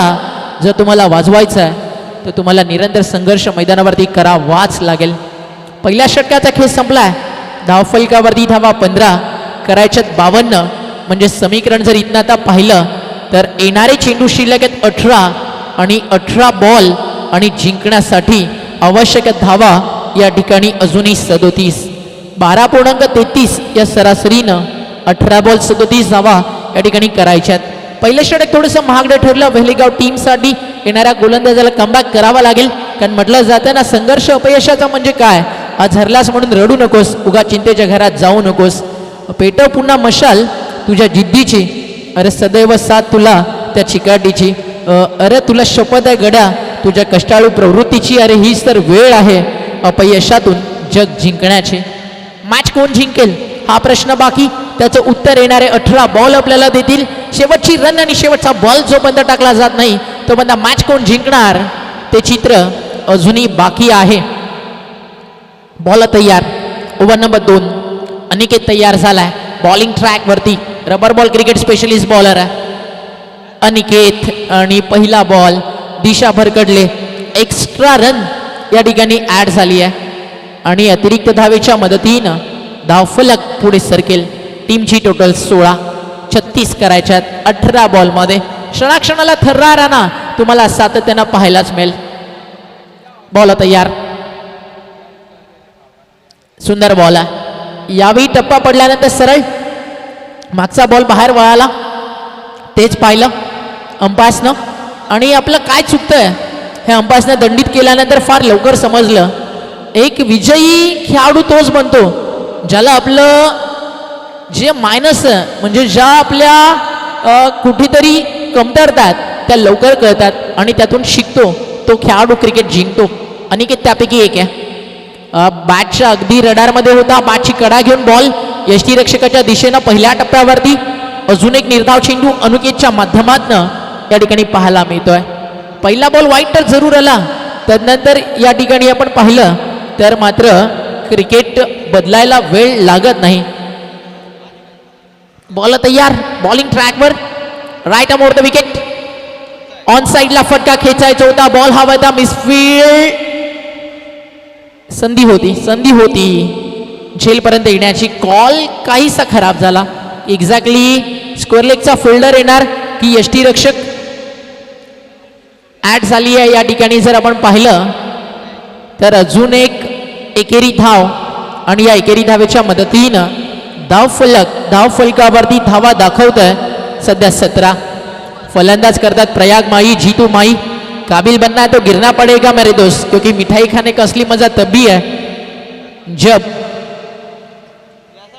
जर तुम्हाला वाजवायचा आहे तर तुम्हाला निरंतर संघर्ष मैदानावरती करावाच लागेल. पहिल्या षटकाचा खेळ संपलाय. धावफलकावरती धावा 15, करायच्यात 52. म्हणजे समीकरण जर इथनं आता पाहिलं तर येणारे चेंडू शिल्लक आहेत 18 आणि 18 बॉल आणि जिंकण्यासाठी आवश्यक धावा या ठिकाणी अजूनही 37. 12.33 या सरासरीनं 18 बॉल 37 धावा या ठिकाणी करायच्यात. पहिलं षटक थोडंसं महागडं ठरलं वेलेगाव टीमसाठी. येणाऱ्या गोलंदाजाला कमबॅक करावा लागेल, कारण म्हटलं जातं ना संघर्ष अपयशाचा म्हणजे काय, आज हरलास म्हणून रडू नकोस, उगा चिंतेच्या घरात जाऊ नकोस. पेटव पुन्हा मशाल तुझ्या जिद्दीची, अरे सदैव साथ तुला त्या चिकाटीची. अरे तुला शपथ आहे गड्या तुझ्या कष्टाळू प्रवृत्तीची, अरे हीच तर वेळ आहे अपयशातून जग जिंकण्याची. मॅच कोण जिंकेल हा प्रश्न बाकी, त्याचं उत्तर येणारे 18 बॉल आपल्याला देतील. शेवटची रन आणि शेवटचा बॉल जोपर्यंत टाकला जात नाही तोपर्यंत मॅच कोण जिंकणार ते चित्र अजूनही बाकी आहे. बॉल तयार. Over number 2. अनिकेत तयार झालाय बॉलिंग ट्रॅक वरती. Rubber ball cricket specialist bowler आहे अनिकेत आणि पहिला बॉल दिशा भरकडले. एक्स्ट्रा रन या ठिकाणी ॲड झाली आहे आणि अतिरिक्त धावेच्या मदतीनं धावफलक पुढे सरकेल. टीमची टोटल 16. 36 करायच्यात 18 बॉलमध्ये. क्षणाक्षणाला थर्राराना तुम्हाला सातत्यानं पाहायलाच मिळेल. बॉल तयार. सुंदर बॉल आहे. यावेळी टप्पा पडल्यानंतर सरळ मागचा बॉल बाहेर वळाला, तेच पाहिलं अंपायर्सनं आणि आपलं काय चुकतंय हे अंपायर्सनं दंडित केल्यानंतर फार लवकर समजलं. एक विजयी खेळाडू तोच बनतो ज्याला आपलं जे मायनस म्हणजे ज्या आपल्या कुठेतरी कमतरतात त्या लवकर कळतात आणि त्यातून शिकतो तो खेळाडू क्रिकेट जिंकतो. अनिकेत त्यापैकी एक आहे. बॅटच्या अगदी रडारमध्ये होता. बॅटची कडा घेऊन बॉल यष्टीरक्षकाच्या दिशेनं पहिल्या टप्प्यावरती अजून एक निर्धाव चेंडू अनुकेतच्या माध्यमातनं या ठिकाणी पाहायला मिळतोय. पहिला बॉल वाईट तर जरूर आला, तदनंतर या ठिकाणी आपण पाहिलं तर मात्र क्रिकेट बदलायला वेळ लागत नाही. बॉल तयार, बॉलिंग ट्रॅकवर, right arm over the wicket, on साइडला फटका खेचायचा होता, बॉल हवा होता, मिसफील्ड, संधी होती झेलपर्यंत येण्याची, कॉल काहीसा खराब झाला. एक्झॅक्टली स्क्वेअर लेगचा फिल्डर येणार की यष्टीरक्षक ऍड झाली आहे या ठिकाणी. जर आपण पाहिलं तर अजून एक एकेरी धाव आणि या एकेरी धावेच्या मदतीनं धाव फलकावरती धावा दाखवत आहे सध्या 17. फलंदाज करतात प्रयाग माई, जीतू माई. काबिल बनना है तो गिरना पड़ेगा मेरे दोस्त, क्योंकि मिठाई खाने का असली मजा तभी है जब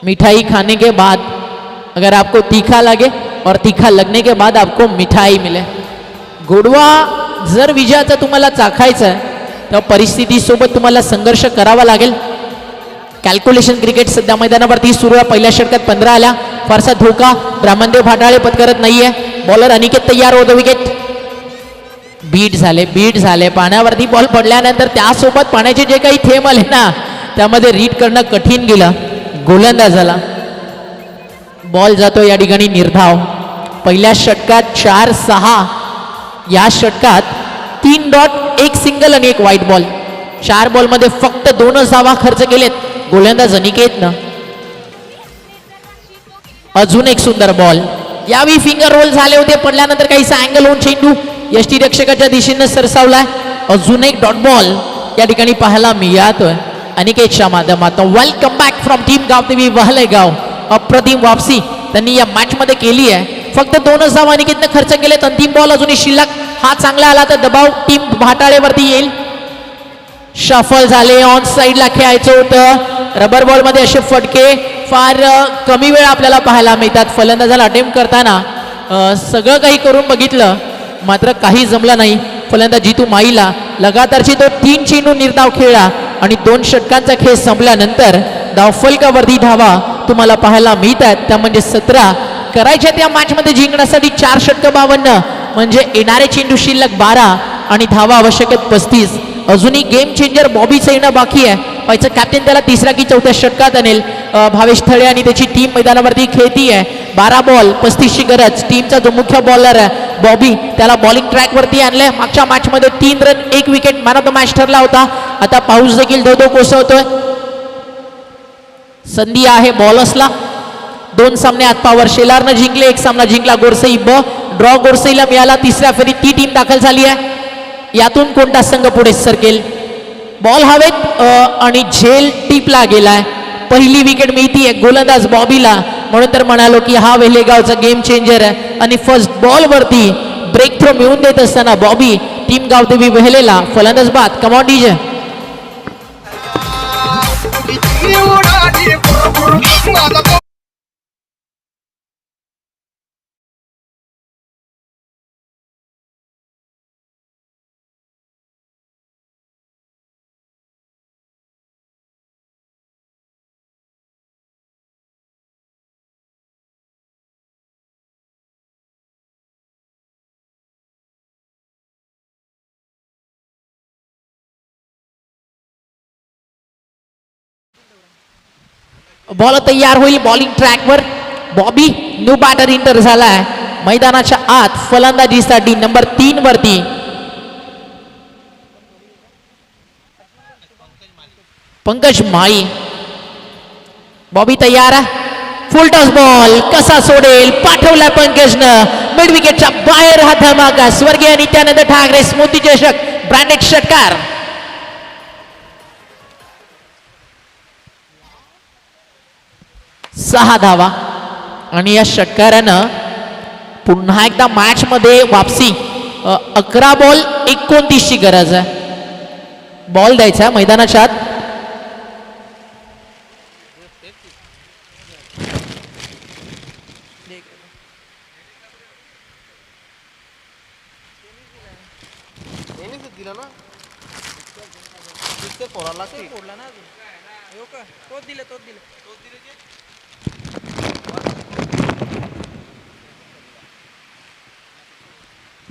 मिठाई खाने के बाद अगर आपको तीखा लगे और तीखा लगने के बाद आपको मिठाई मिले. गोडवा जर विजयाचा तुम्हाला चाखायचा आहे तर परिस्थितीसोबत तुम्हाला संघर्ष करावा लागेल. कॅल्क्युलेशन क्रिकेट सध्या मैदानावरती सुरू आहे. पहिल्या षटकात 15 आल्या, फारसा धोका ब्राह्मणदेव भाटाळे पत्करत नाहीये. बॉलर अनिकेत तयार होतो, विकेट. बीट झाले पाण्यावरती बॉल पडल्यानंतर त्यासोबत पाण्याचे जे काही थेंब आले ना त्यामध्ये रीड करणं कठीण गेलं गोलंदाजाला. बॉल जातो या ठिकाणी निर्धाव. पहिल्या षटकात 4-6, या षटकात 3 डॉट, 1 सिंगल आणि 1 व्हाईट बॉल. 4 बॉलमध्ये फक्त 2 धावा खर्च केलेत गोलंदाज अनिकेतनं. अजून एक सुंदर बॉल, यावेळी फिंगर रोल झाले होते, पडल्यानंतर काहीसा अँगल होऊन चेंडू यष्टीरक्षकाच्या दिशेने सरसावलाय. अजून एक डॉट बॉल या ठिकाणी पाहायला मिळतोय अनिकेतच्या माध्यमातून. Welcome back from team Gavdevi Vahlegaon. अप्रतिम वापसी त्यांनी या मॅच मध्ये केली आहे. फक्त 2 धावा अनिकेतनं खर्च केलेत. अंतिम बॉल अजूनही शिल्लक, हा चांगला आला तर दबाव टीम भाटाळेवरती येईल. शफल झाले, ऑन साइडला खेळायचं होतं. रबर बॉल मध्ये असे फटके फार कमी वेळ आपल्याला पाहायला मिळतात. फलंदाजाला अटेम्प्ट करताना सगळं काही करून बघितलं मात्र काही जमलं नाही. फलंदाज जितू माईला लगातारची तो 3 चेंडू निर्धाव खेळला आणि 2 षटकांचा खेळ संपल्यानंतर धावफलकावरती धावा तुम्हाला पाहायला मिळतात. त्या म्हणजे 17 करायच्या त्या मॅच मध्ये जिंकण्यासाठी 4 षटकं 52 म्हणजे येणारे चेंडू शिल्लक 12 आणि धावा आवश्यक 35. अजूनही गेम चेंजर बॉबीचं येणं बाकी आहे. पाहिजे कॅप्टन त्याला 3ऱ्या की 4थ्या षटकात आणेल. भावेश थळे आणि त्याची टीम मैदानावरती खेळती आहे. 12 बॉल 35ची गरज. टीमचा जो मुख्य बॉलर आहे बॉबी त्याला बॉलिंग ट्रॅकवरती आणलंय. मागच्या मॅचमध्ये 3 run 1 wicket man of the match ठरला होता. आता पाऊस देखील धो कोसळतोय. संधी आहे बॉलर्सला. 2 सामने आतपावर शेलारनं जिंकले, 1 सामना जिंकला गोरसई ब. ड्रॉ गोरसईला मिळाला. 3ऱ्या फेरीत ती टीम दाखल झाली आहे. यातून कोणता संघ पुढे सरकेल. बॉल हवेत आणि झेल टीपला गेलाय. पहिली विकेट मिळतीये गोलंदाज बॉबीला. म्हणून तर म्हणालो की हा वेलेगावचा गेम चेंजर आहे. आणि फर्स्ट बॉल वरती ब्रेक थ्रो मिळवून देत असताना बॉबी टीम गावदेवी वेहलेला. फलंदाज बाद, कम ऑन डीजे. बॉल तयार होईल बॉलिंग ट्रॅकवर. बॉबी न्यू बॅटर इंटर झालाय मैदानाच्या आत फलंदाजीसाठी नंबर 3 वरती. पंकज माई. बॉबी तयार आहे. फुल टॉस बॉल कसा सोडेल, पाठवला पंकजनं मिड विकेटच्या बाहेर. हा धमाका स्वर्गीय नित्यानंद ठाकरे स्मृती चषक ब्रँडेड षटकार. 6 धावा आणि या षटकारानं पुन्हा एकदा मॅच मध्ये वापसी. 11 बॉल 29 ची गरज आहे. बॉल द्यायचा मैदानाच्या आत.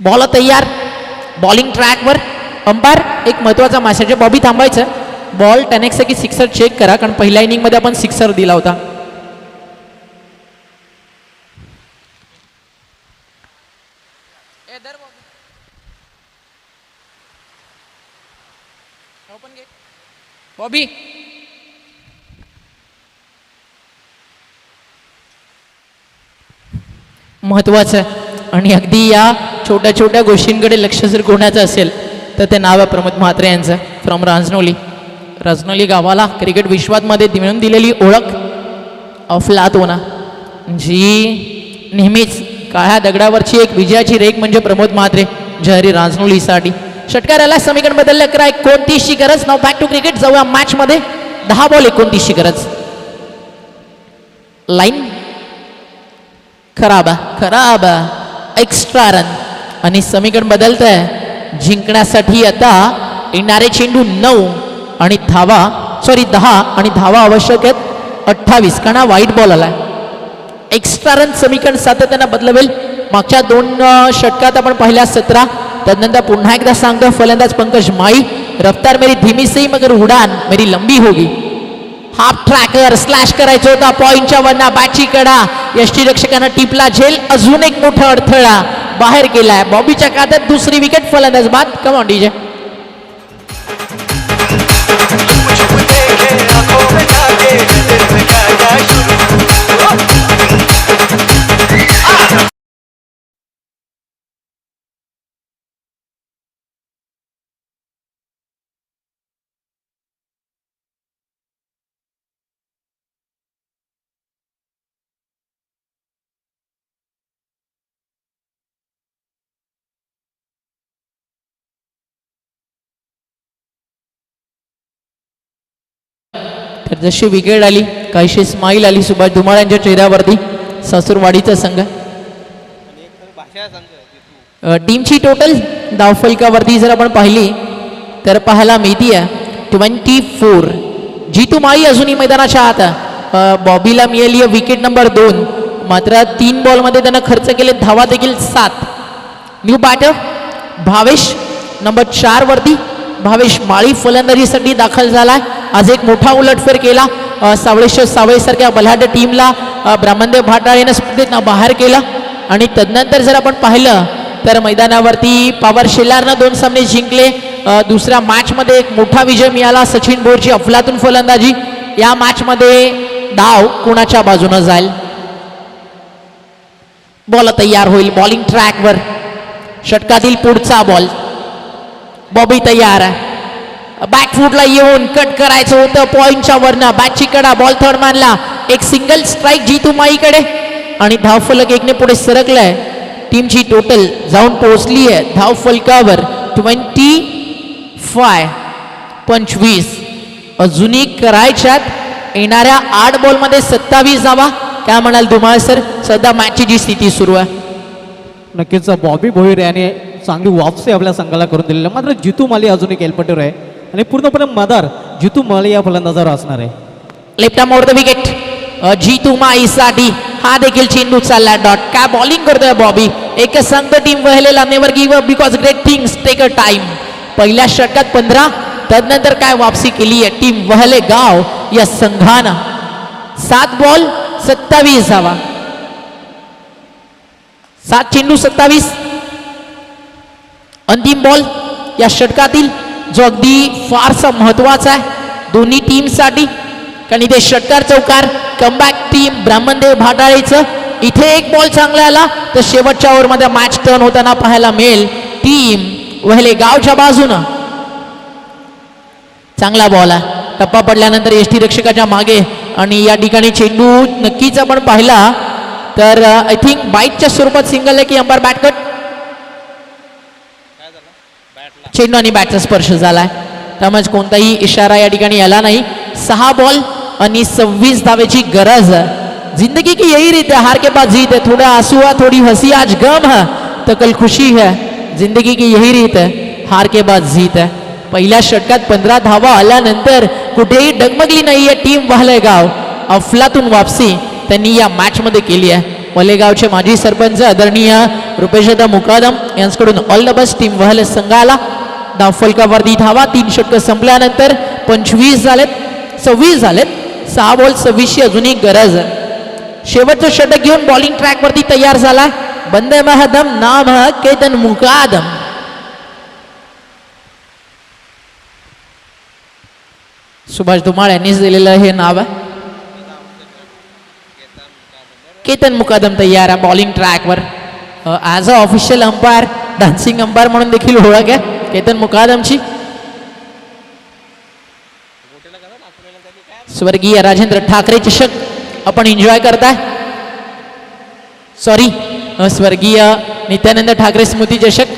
बॉल तयार, बॉलिंग ट्रॅकवर. अंपायर एक महत्त्वाचा मेसेज आहे, बॉबी थांबायचं. बॉल 10x की सिक्सर चेक करा, कारण पहिल्या इनिंगमध्ये आपण सिक्सर दिला होता. बॉबी महत्वाचं आहे. आणि अगदी या छोट्या छोट्या गोष्टींकडे लक्ष जर कोणाचं असेल तर ते नाव आहे प्रमोद म्हात्रे यांचं, फ्रॉम राजनोली. राजनोली गावाला क्रिकेट विश्वामध्ये मिळून दिलेली ओळख अफलातोना, जी नेहमीच काळ्या दगडावरची एक विजयाची रेख म्हणजे प्रमोद म्हात्रे, जहरी राजनोलीसाठी. षटकाराला समीकरण बदललं करा. 29ची गरज. नाव बॅक टू क्रिकेट. जाऊया मॅच मध्ये. 10 बॉल 29ची गरज. लाईन खराब खराब, एक्स्ट्रा रन आणि समीकरण बदलत आहे. जिंकण्यासाठी आता येणारे चेंडू 9 आणि धावा 10 आणि धावा आवश्यक आहेत 28, कारण हा वाईट बॉल आलाय. एक्स्ट्रा रन समीकरण सातत्यानं बदलवेल. मागच्या 2 षटकात आपण पहिल्या 17. तदनंतर पुन्हा एकदा सांगतो, फलंदाज पंकज माई. रफ्तार मेरी धीमी से मगर उडान मेरी लंबी होगी. हाफ ट्रॅकर स्लॅश करायचं होता पॉईंटच्या वरना. बॅटची कडा यष्टीरक्षकांना टिपला झेल. अजून एक मोठा अडथळा बाहेर गेलाय. बॉबीच्या खात्यात दुसरी विकेट. फलंदाज बाद. Come on DJ. तर जशी विकेट आली काहीशी स्माईल आली सुभाष धुमाळ यांच्या चेहऱ्यावरती. सासूरवाडीचा संघ. टीमची टोटल धावफलकावरती जर आपण पाहिली तर पाहायला मिळती आहे 24. जितू माळी अजूनही मैदानाच्या आत. बॉबीला मिळाली विकेट नंबर 2. मात्र 3 बॉलमध्ये त्यानं खर्च केले धावा देखील 7. न्यू बॅटर भावेश नंबर 4 वरती. भावेश माळी फलंदाजीसाठी दाखल झालाय. आज एक मोठा उलटफेर केला. सावळेश्वर सावळेसारख्या बलाढ्य टीमला ब्रह्मदेव भाटाळेनं स्पर्धेतनं बाहेर केलं. आणि तदनंतर जर आपण पाहिलं तर मैदानावरती पॉवर शेलारनं 2 सामने जिंकले. दुसऱ्या मॅचमध्ये एक मोठा विजय मिळाला. सचिन बोरची अफलातून फलंदाजी. या मॅचमध्ये डाव कोणाच्या बाजूनं जाईल. बॉल तयार होईल. बॉलिंग ट्रॅकवर. षटकातील पुढचा बॉल. बॉबी तयार आहे. बॅकफूटला येऊन कट करायचं होतं पॉईंटच्या वरनं. बॅटची कडा. बॉल थर्ड मानला. एक सिंगल स्ट्राईक जितू माईकडे आणि धावफलक 1ने पुढे सरकलाय. टीमची टोटल जाऊन पोहोचली आहे धावफलकावर 25. अजूनही करायच्यात. येणाऱ्या 8 बॉलमध्ये 27 धावा. काय म्हणाल धुमाळ सर, सध्या मॅचची जी स्थिती सुरू आहे? नक्कीच बॉबी भोईर याने चांगली वापसी आपल्या संघाला करून दिलेली आहे. मात्र जितू माली अजून एक एलपटीवर आहे आणि पूर्णपणे मदार जितू माली या फलंदाजावर असणार आहे. Left arm over the wicket. Jitu माईसाठी हा देखील चेंडू चालला डॉट. काय बॉलिंग करतोय बॉबी. एकच सांगतो टीम वहलेला never give up because great things take a time. पहिल्या षटकात 15. तदनंतर काय वापसी केली आहे टीम वहले गाव या संघानं. 7 बॉल 27 धावा. 7 चेंडू 27. अंतिम बॉल या षटकातील जो अगदी फारसा महत्वाचा आहे दोन्ही टीमसाठी, कारण इथे षटकार चौकार कमबॅक टीम ब्राह्मणदेव भाटाळेचं. इथे एक बॉल चांगला आला तर शेवटच्या ओव्हरमध्ये मॅच टर्न होताना पाहायला मिळेल टीम वहले गावच्या बाजूनं. चांगला बॉल आहे. टप्पा पडल्यानंतर एसटी रक्षकाच्या मागे आणि या ठिकाणी चेंडू नक्कीच आपण पाहिला तर आय थिंक बाईटच्या स्वरूपात सिंगल आहे की अंपायर बॅट कट. चेंडू आणि बॅटचा स्पर्श झालाय त्यामुळे कोणताही इशारा या ठिकाणी आला नाही. 6 बॉल आणि 26 धावेची गरज. जिंदगी की यही रीत है, हार के बाद जीत है. थोड़ा आंसू है, थोड़ी हंसी, आज गम है तो कल खुशी है. जिंदगी की यही रीत है, हार के बाद जीत है. पहिल्या षटकात 15 धावा आल्यानंतर कुठेही डगमगली नाहीये टीम वहलेगाव. अफलातून वापसी त्यांनी या मॅच मध्ये केली आहे. वलेगावचे माजी सरपंच आदरणीय रुपेशदा मुकादम यांच्याकडून ऑल द बेस्ट टीम वहल संघाला. धावफलकावरती धावा 3 षटकं संपल्यानंतर 26 झालेत, 26 झालेत. 6 बॉल 26 ची अजूनही गरज. शेवटचं षटक घेऊन बॉलिंग ट्रॅकवरती तयार झाला बंदे महदम नाम है केतन मुकादम. सुभाष धुमाळ यांनीच दिलेलं हे नाव आहे. केतन मुकादम तयार आहे बॉलिंग ट्रॅकवर. As a official umpire, dancing umpire म्हणून देखील ओळख आहे केतन मुकादमची. स्वर्गीय राजेंद्र ठाकरे चषक आपण एन्जॉय करताय. सॉरी, स्वर्गीय नित्यानंद ठाकरे स्मृती चषक,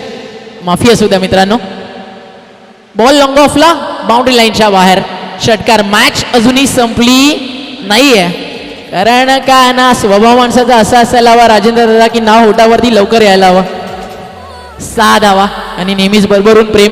माफी असू द्या मित्रांनो. बॉल लॉंग ऑफला बाउंड्री लाईनच्या बाहेर. षटकार. मॅच अजूनही संपली नाहीये, कारण काय ना स्वभाव माणसाचा असा असायला हवा राजेंद्र दादा की नाव होटावरती लवकर यायला हवं. 6 धावा आणि नेहमीच भरभरून प्रेम.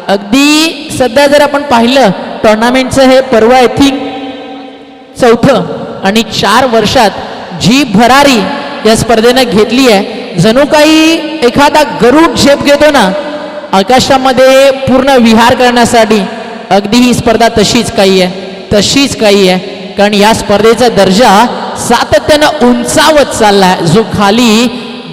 अगदी सध्या जर आपण पाहिलं टुर्नामेंटचं हे पर्व आय थिंक 4थं आणि 4 वर्षात जी भरारी या स्पर्धेनं घेतली आहे, जणू काही एखादा गरुड झेप घेतो ना आकाशामध्ये पूर्ण विहार करण्यासाठी, अगदी ही स्पर्धा तशीच काही आहे, तशीच काही आहे. कारण या स्पर्धेचा दर्जा सातत्यानं उंचावत चालला आहे, जो खाली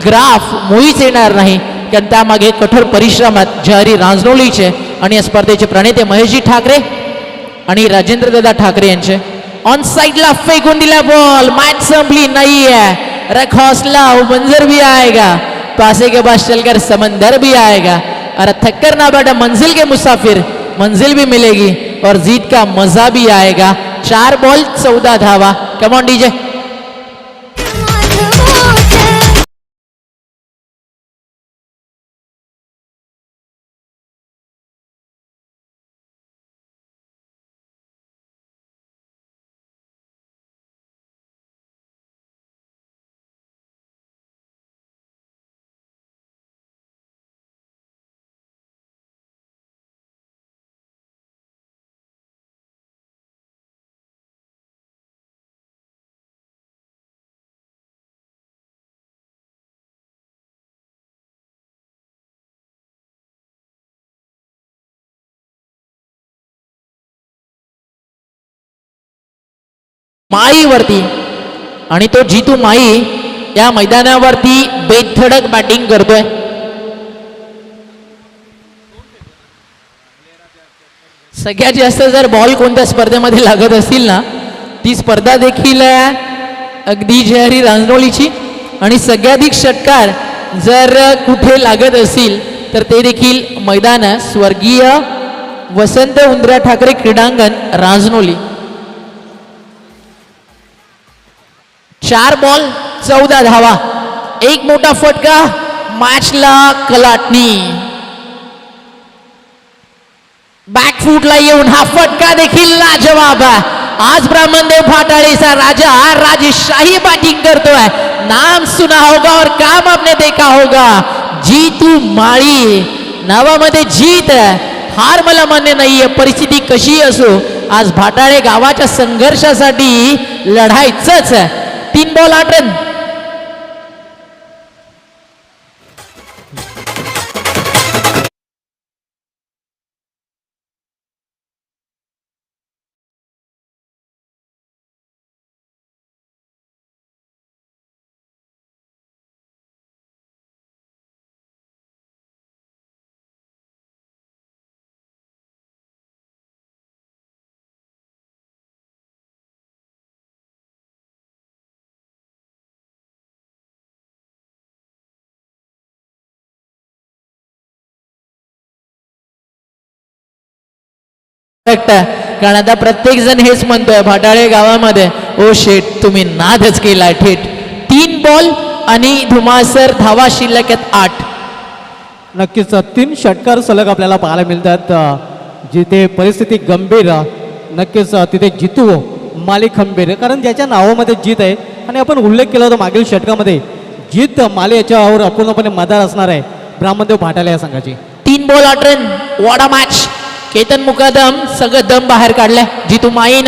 ग्राफ मुळीच येणार नाही. कारण त्यामागे कठोर परिश्रमात जहरी रांजनोलीचे आणि या स्पर्धेचे प्रणेते महेशजी ठाकरे आणि राजेंद्र दादा ठाकरे यांचे. ऑन साइडला फेकून दिला बॉल. मॅच संपली नाहीये. रख हौसला, मंजर भी आएगा, पासे के पास चलकर समंदर भी आएगा. अरे थक्कर ना बेटा, मंजिल के मुसाफिर, मंजिल भी मिलेगी और जीत का मजा भी आएगा. 4 बॉल 14 धावा. Come on DJ. माईवरती आणि तो जितू माई या मैदानावरती बेधडक बॅटिंग करतोय. सगळ्यात जास्त जर बॉल कोणत्या स्पर्धेमध्ये लागत असतील ना, ती स्पर्धा देखील अगदी जहरी रांजनोलीची. आणि सगळ्याधिक षटकार जर कुठे लागत असतील तर ते देखील मैदान स्वर्गीय वसंत उंद्रा ठाकरे क्रीडांगण रांजनोली. 4 बॉल 14 धावा. एक मोठा फटका, मॅचला कलाटणी. बॅकफूटला येऊन हा फटका देखील लाजवाब आहे. आज ब्राह्मणदेव फाटाळेचा राजा राजशाही बॅटिंग करतोय. नाम सुना होगा और काम आपने देखा होगा. जीतू माळी नावामध्ये जीत आहे, हार मला मान्य नाहीये. परिस्थिती कशी असो, आज भाटाळे गावाच्या संघर्षासाठी लढायचंच आहे. 3 बॉल 8 रन. कारण आता प्रत्येक जण हेच म्हणतोय भाटाळे गावामध्ये, ओ शेट तुम्ही नादच केलाय थेट. 3 बॉल आणि धुमासर धावा शिल्लक आहेत 8. नक्कीच 3 षटकार सलग आपल्याला पाहायला मिळतात, जिथे परिस्थिती गंभीर नक्कीच तिथे जितू माली खंबीर, कारण ज्याच्या नावामध्ये जीत आहे आणि आपण उल्लेख केला होता मागील षटकामध्ये जीत माली याच्यावर अपूर्णपणे मदार असणार आहे ब्राह्मणदेव भाटाले या संघाची. 3 ball 8 run, what a match. Ketan Mukadam सगळं दम बाहेर काढलाय. जितू माईन,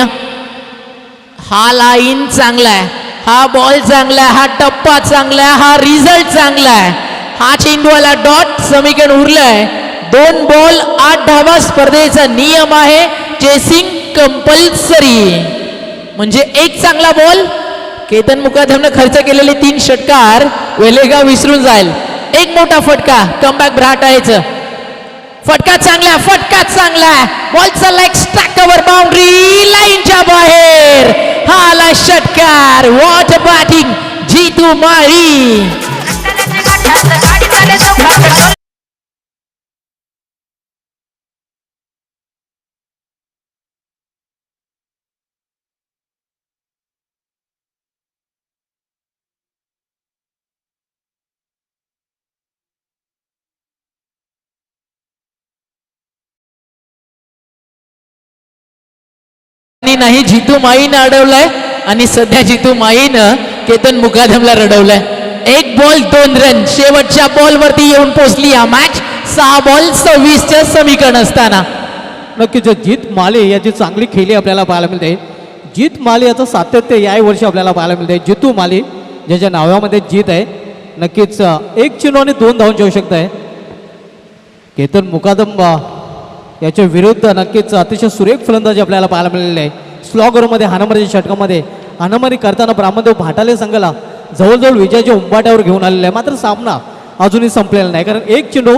हा लाईन चांगला आहे, हा बॉल चांगला आहे, हा टप्पा चांगला आहे, हा रिझल्ट चांगला आहे, हा चेंडूवाला डॉट समीकरण उरलाय. 2 बॉल 8 धावा स्पर्धेचा नियम आहे. चेसिंग कंपल्सरी, म्हणजे एक चांगला बॉल केतन मुकादमनं खर्च केलेले 3 षटकार वेलेगाव विसरून जाईल. एक मोठा फटका कमबॅक भाटाळेचं. फटका चांगला, बॉल चालला एक्स्ट्रा कव्हर बाउंड्री लाईनच्या बाहेर. हा आला षटकार. वॉट बॅटिंग जितू माळी. नाही जितू माईनं अडवलाय आणि सध्या जितू माईनं केतन मुकादमला रडवलाय. 1 बॉल 2 रन शेवटच्या बॉल वरती येऊन पोहोचली या मॅच. 6 बॉल 26च्या समीकरण असताना नक्कीच जीत माले याची चांगली खेळी आपल्याला पाहायला मिळते. जीत माले याचं सातत्य याही वर्षी आपल्याला पाहायला मिळते. जितू माले ज्याच्या नावामध्ये जीत आहे, नक्कीच 1 चेंडू आणि 2 धावून येऊ शकत आहे. केतन मुकादम याच्या विरुद्ध नक्कीच अतिशय सुरेख फलंदाजी आपल्याला पाहायला मिळालेली आहे. स्लॉगरमध्ये हाणामारीच्या षटकामध्ये हाणामारी करताना ब्राह्मणदेव भाटाले संघाला जवळजवळ विजयाच्या उंबाट्यावर घेऊन आलेला आहे. मात्र सामना अजूनही संपलेला नाही, कारण 1 चेंडू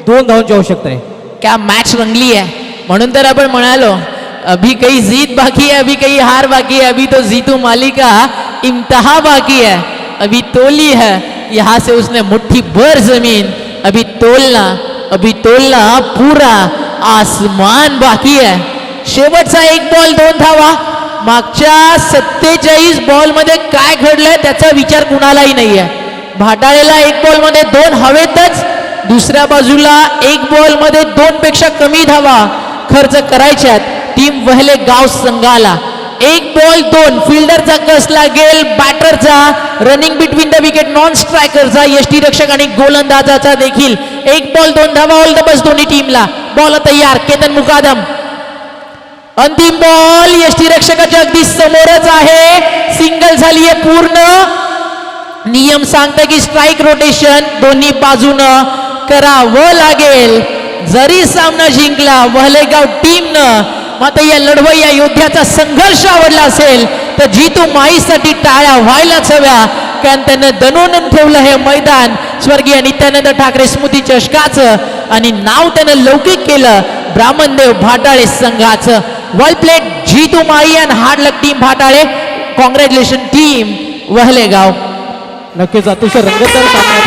2 धावांची आवश्यकता आहे. क्या मॅच रंगली है. म्हणून तर आपण म्हणालो अभी काही जीत बाकी है, अभी काही हार बाकी है, अभी तो जीतू माली का इम्तिहा बाकी है. अभी तोली है, यहाँ से उसने मुट्ठी भर जमीन. अभी तोलना पूरा आसमान बाकी है. शेवटचा 1 बॉल 2 धावा. मागच्या 47 बॉल मध्ये काय घडलंय त्याचा विचार कुणालाही नाहीये. भाटाळेला 1 बॉल मध्ये 2 हवेतच, दुसऱ्या बाजूला 1 बॉल मध्ये 2 पेक्षा कमी धावा खर्च करायच्यात टीम वहले गाव संघाला. 1 बॉल 2 फिल्डरचा कस लागेल, बॅटरचा, रनिंग बिटवीन द विकेट नॉन स्ट्रायकरचा, यष्टीरक्षक आणि गोलंदाजाचा देखील. 1 बॉल 2 धावा. ऑल द बेस्ट दोन्ही टीमला. बॉल तयार. केतन मुकादम, अंतिम बॉल यष्टीरक्षकाच्या अगदी समोरच आहे. सिंगल झाली आहे पूर्ण. नियम सांगतं की स्ट्राईक रोटेशन दोन्ही बाजूनं करावं लागेल. जरी सामना जिंकला वहलेगाव टीमनं, मात्र या लढवय्या योद्ध्याचा संघर्ष आवडला असेल तर जितू माईसाठी टाळ्या व्हायलाच हव्या, कारण त्यानं दणून ठेवलं हे मैदान स्वर्गीय नित्यानंद ठाकरे स्मृती चषकाचं, आणि नाव त्यानं लौकिक केलं ब्राह्मणदेव भाटाळे संघाचं. वेल played Jitu Mai and hard luck team Bhatale. Congratulation team Vahlegaon. नक्कीच अतिशय रंगतदार सामना